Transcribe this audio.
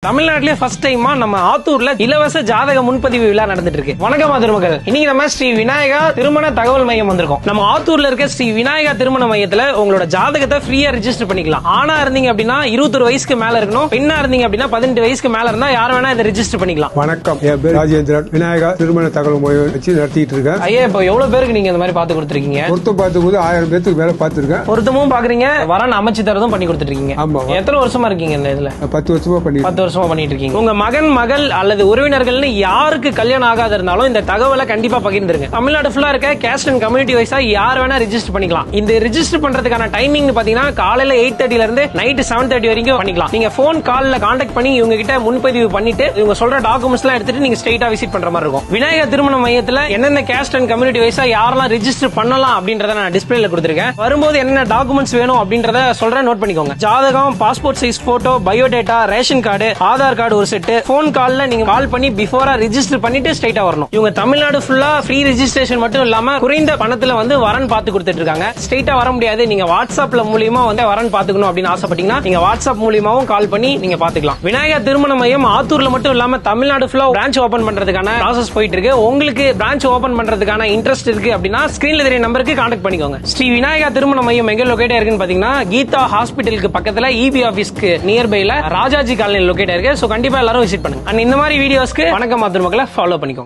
தமிழ்நாட்டிலே ஃபர்ஸ்ட் டைமா நம்ம ஆத்தூர்ல இலவச ஜாதக முன்பதிவு விழா நடந்துட்டு இருக்கு. வணக்கம் திருமகள். இன்னைக்கு நம்ம ஸ்ரீ விநாயகா திருமண தகவல் மையம் வந்திருக்கோம். நம்ம ஆத்தூர்ல இருக்க ஸ்ரீ விநாயகா திருமண மையத்துல உங்களோட ஜாதகத்தை ஃப்ரீயா ரெஜிஸ்டர் பண்ணிக்கலாம். ஆணா இருந்தீங்க அப்படின்னா 21 வயசுக்கு மேல இருக்கணும். பெண்ணா இருந்தீங்க அப்படின்னா 18 வயசுக்கு மேல இருந்தா யார் வேணா இதை ரெஜிஸ்டர் பண்ணிக்கலாம். வணக்கம், என் பேர் ராஜேந்திரன். விநாயகா திருமண தகவல் மையம் வச்சு நடத்திட்டு இருக்கேன். ஐயா, இப்போ எவ்வளவு பேருக்கு நீங்க இந்த மாதிரி பாத்து கொடுத்துருக்கீங்க? பொருத்தம் பார்த்து போது 1000 பேருக்கு மேல பாத்துருக்கேன். பொருத்தமும் பாக்குறீங்க, வரன் அமைச்சு தரதும் பண்ணி கொடுத்துட்டு இருக்கீங்க. ஆமா. எத்தனை வருஷமா இருக்கீங்க இந்த இதுல? 10 வருஷமா 10 வருஷமா பண்ணிட்டு இருக்கீங்க. உங்க மகன் மகள் அல்லது உறவினர்கள்னு யாருக்கு கல்யாணம் ஆகாத இருந்தாலும் இந்த தகவலை கண்டிப்பா பகிர்ந்துருங்க. தமிழ்நாடு ஃபுல்லா இருக்க கேஸ்ட் அண்ட் கம்யூனிட்டி வைஸா யார் வேணா ரெஜிஸ்டர் பண்ணிக்கலாம். இந்த ரெஜிஸ்டர் பண்றதுக்கான டைமிங் பாத்தீங்கன்னா காலையில 8:30 ல இருந்து நைட் 7:30 வரைக்கும் பண்ணிக்கலாம். நீங்க போன் கால்ல கான்டாக்ட் பண்ணி இவங்க கிட்ட முன்பதிவு பண்ணிட்டு இவங்க சொல்ற டாக்குமெண்ட்ஸ் எல்லாம் எடுத்துட்டு நீங்க ஸ்ட்ரைட்டா விசிட் பண்ற மாதிரி இருக்கும். விநாயகா திருமண மையத்துல என்னென்ன கேஸ்ட் அண்ட் கம்யூனிட்டி வைஸா யாரெல்லாம் ரெஜிஸ்டர் பண்ணலாம் அப்படின்றத நான் டிஸ்பிளேல கொடுத்திருக்கேன். வரும்போது என்னென்ன டாக்குமெண்ட்ஸ் வேணும் அப்படின்றத சொல்றேன், நோட் பண்ணிக்கோங்க. ஜாதகம், passport size photo, biodata, ration card, Aadhaar card ஒரு செட். போன் கால்ல நீங்க கால் பண்ணி பிஃபோரா ரெஜிஸ்டர் பண்ணிட்டு ஸ்ட்ரைட்டா வரணும். இவங்க தமிழ்நாடு ஃபுல்லா ஃப்ரீ ரெஜிஸ்ட்ரேஷன் மட்டும் இல்லாம குறைந்த பணத்துல வரன் பார்த்து கொடுத்துட்டு இருக்காங்க. ஸ்ட்ரைட்டா வர முடியாது, நீங்க வாட்ஸ்அப்ல மூலியமா வரன் பாத்துக்கணும் அப்படின்னு ஆசைப்பட்டீங்கன்னா நீங்க வாட்ஸ்அப் மூலியமாவும் கால் பண்ணி நீங்க பாத்துக்கலாம். விநாயகா திருமண மையம் ஆத்தூர்ல மட்டும் இல்லாம தமிழ்நாடு ஃபுல்லா பிரான்ச் ஓபன் பண்றதுக்கான ப்ராசஸ் போயிட்டு இருக்கு. உங்களுக்கு பிரான்ச் ஓபன் பண்றதுக்கான இன்ட்ரெஸ்ட் இருக்கு அப்படின்னா ஸ்கிரீன்ல தெரிய நம்பருக்கு கான்டாக்ட் பண்ணிக்கோங்க. ஸ்ரீ விநாயகா திருமண மையம் எங்க லொகேட் இருக்குன்னு பாத்தீங்கன்னா கீதா ஹாஸ்பிட்டலுக்கு பக்கத்துல இபி ஆபீஸ்க்கு நியர்பைல ராஜாஜி காலனி லொகேட் இருக்கு. சோ கண்டிப்பா எல்லாரும் விசிட் பண்ணுங்க. இந்த மாதிரி வீடியோஸ்க்கு வணக்கம் திருமக்களை ஃபாலோ பண்ணிக்கோங்க.